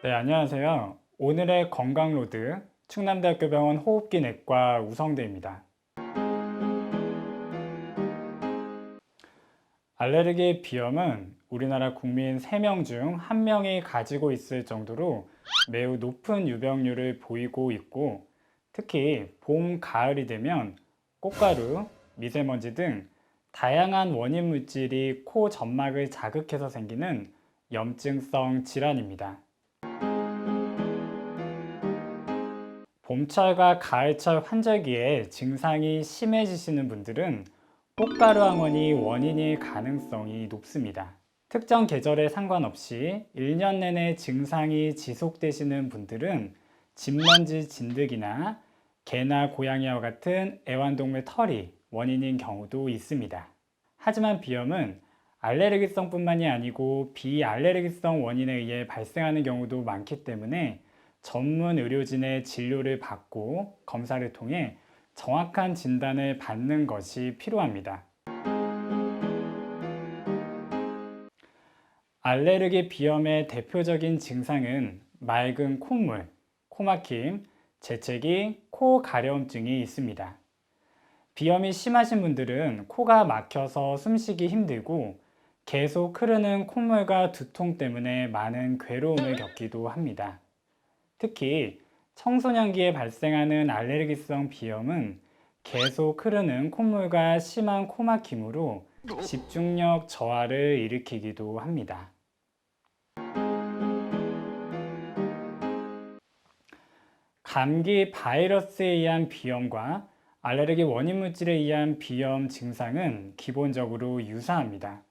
네, 안녕하세요. 오늘의 건강로드 충남대학교 병원 호흡기내과 우성대입니다. 알레르기 비염은 우리나라 국민 3명 중 1명이 가지고 있을 정도로 매우 높은 유병률을 보이고 있고, 특히 봄, 가을이 되면 꽃가루, 미세먼지 등 다양한 원인 물질이 코 점막을 자극해서 생기는 염증성 질환입니다. 봄철과 가을철 환절기에 증상이 심해지시는 분들은 꽃가루 항원이 원인일 가능성이 높습니다. 특정 계절에 상관없이 1년 내내 증상이 지속되시는 분들은 진먼지 진드기나 개나 고양이와 같은 애완동물 털이 원인인 경우도 있습니다. 하지만 비염은 알레르기성뿐만이 아니고 비알레르기성 원인에 의해 발생하는 경우도 많기 때문에 전문 의료진의 진료를 받고 검사를 통해 정확한 진단을 받는 것이 필요합니다. 알레르기 비염의 대표적인 증상은 맑은 콧물, 코막힘, 재채기, 코 가려움증이 있습니다. 비염이 심하신 분들은 코가 막혀서 숨쉬기 힘들고 계속 흐르는 콧물과 두통 때문에 많은 괴로움을 겪기도 합니다. 특히 청소년기에 발생하는 알레르기성 비염은 계속 흐르는 콧물과 심한 코막힘으로 집중력 저하를 일으키기도 합니다. 감기 바이러스에 의한 비염과 알레르기 원인 물질에 의한 비염 증상은 기본적으로 유사합니다.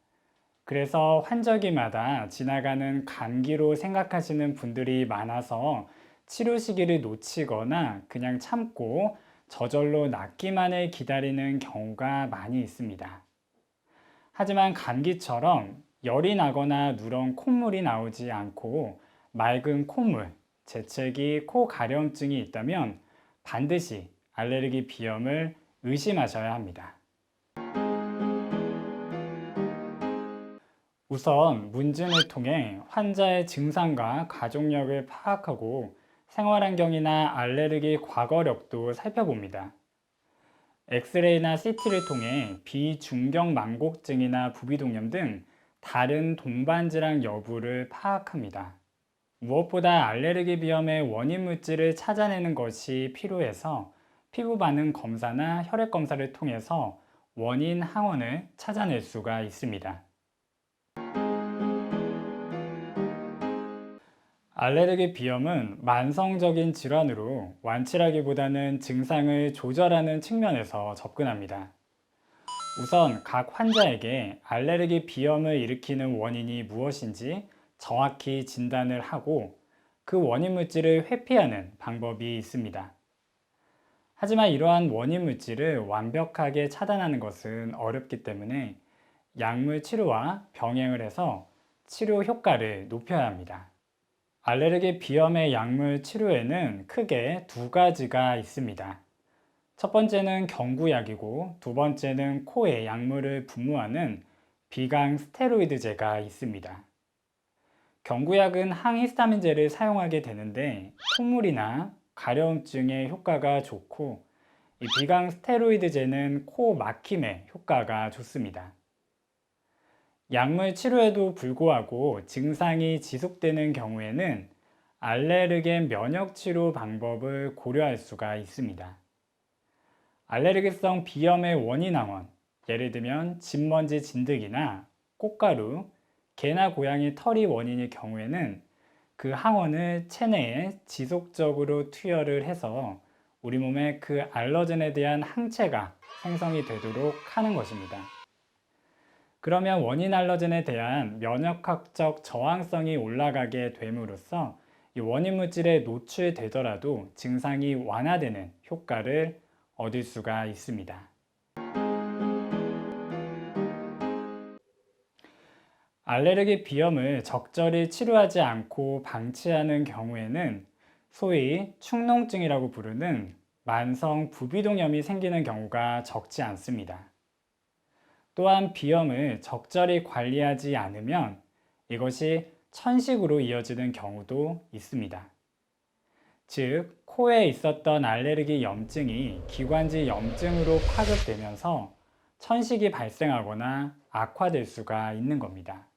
그래서 환절기마다 지나가는 감기로 생각하시는 분들이 많아서 치료 시기를 놓치거나 그냥 참고 저절로 낫기만을 기다리는 경우가 많이 있습니다. 하지만 감기처럼 열이 나거나 누런 콧물이 나오지 않고 맑은 콧물, 재채기, 코 가려움증이 있다면 반드시 알레르기 비염을 의심하셔야 합니다. 우선 문진을 통해 환자의 증상과 가족력을 파악하고 생활환경이나 알레르기 과거력도 살펴봅니다. 엑스레이나 CT를 통해 비중경 망곡증이나 부비동염 등 다른 동반질환 여부를 파악합니다. 무엇보다 알레르기 비염의 원인 물질을 찾아내는 것이 필요해서 피부 반응 검사나 혈액 검사를 통해서 원인 항원을 찾아낼 수가 있습니다. 알레르기 비염은 만성적인 질환으로 완치라기보다는 증상을 조절하는 측면에서 접근합니다. 우선 각 환자에게 알레르기 비염을 일으키는 원인이 무엇인지 정확히 진단을 하고 그 원인 물질을 회피하는 방법이 있습니다. 하지만 이러한 원인 물질을 완벽하게 차단하는 것은 어렵기 때문에 약물 치료와 병행을 해서 치료 효과를 높여야 합니다. 알레르기 비염의 약물 치료에는 크게 2가지가 있습니다. 첫 번째는 경구약이고 두 번째는 코에 약물을 분무하는 비강 스테로이드제가 있습니다. 경구약은 항히스타민제를 사용하게 되는데 콧물이나 가려움증에 효과가 좋고 이 비강 스테로이드제는 코 막힘에 효과가 좋습니다. 약물 치료에도 불구하고 증상이 지속되는 경우에는 알레르겐 면역 치료 방법을 고려할 수가 있습니다. 알레르기성 비염의 원인 항원, 예를 들면 진먼지 진드기나 꽃가루, 개나 고양이 털이 원인일 경우에는 그 항원을 체내에 지속적으로 투여를 해서 우리 몸에 그 알러젠에 대한 항체가 생성이 되도록 하는 것입니다. 그러면 원인 알러젠에 대한 면역학적 저항성이 올라가게 됨으로써 이 원인 물질에 노출되더라도 증상이 완화되는 효과를 얻을 수가 있습니다. 알레르기 비염을 적절히 치료하지 않고 방치하는 경우에는 소위 축농증이라고 부르는 만성 부비동염이 생기는 경우가 적지 않습니다. 또한 비염을 적절히 관리하지 않으면 이것이 천식으로 이어지는 경우도 있습니다. 즉, 코에 있었던 알레르기 염증이 기관지 염증으로 파급되면서 천식이 발생하거나 악화될 수가 있는 겁니다.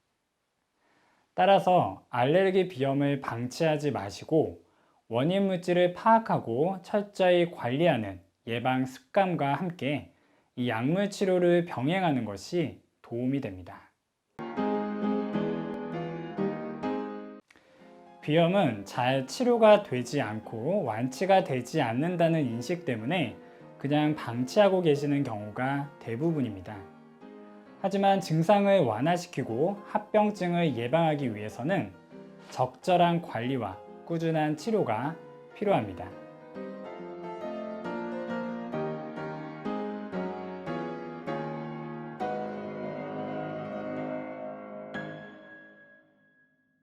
따라서 알레르기 비염을 방치하지 마시고 원인 물질을 파악하고 철저히 관리하는 예방 습관과 함께 이 약물 치료를 병행하는 것이 도움이 됩니다. 비염은 잘 치료가 되지 않고 완치가 되지 않는다는 인식 때문에 그냥 방치하고 계시는 경우가 대부분입니다. 하지만 증상을 완화시키고 합병증을 예방하기 위해서는 적절한 관리와 꾸준한 치료가 필요합니다.